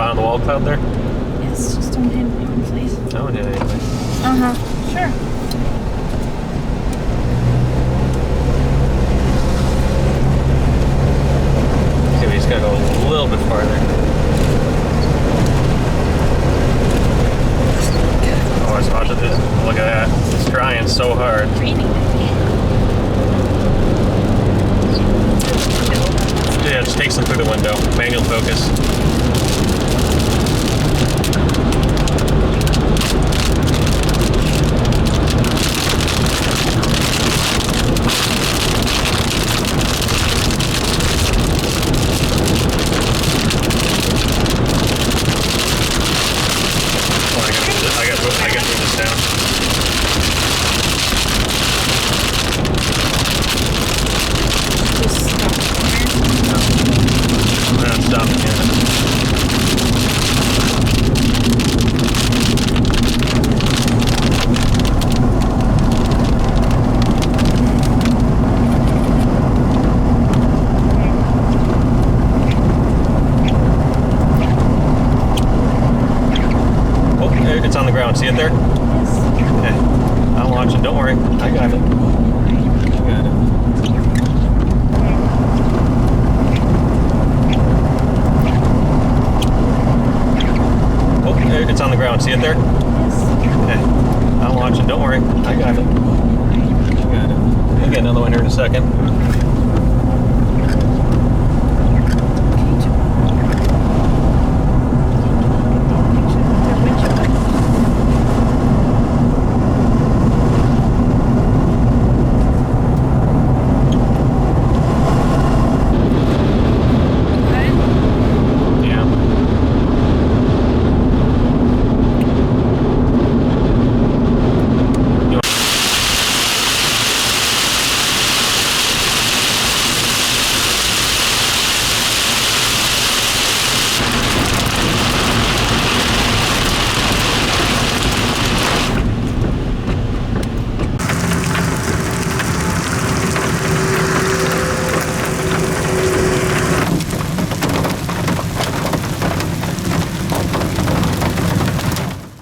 spot on the wall cloud there? Yes, just don't hit anyone, please. I wouldn't hit anything. Sure. Okay, we just gotta go a little bit farther. Oh, I spotted this. Look at that. It's trying so hard. Raining. Yeah, just takes them through the window. Manual focus. I gotta move this down. Just stop there. I'm not stopping yet. Oh, it's on the ground. See it there? Yes. Okay. I'm watching. Don't worry. I got it. I got it. Oh, it's on the ground. See it there? Yes. Okay. I'm watching. Don't worry. I got it. I got it. We'll get another one here in a second.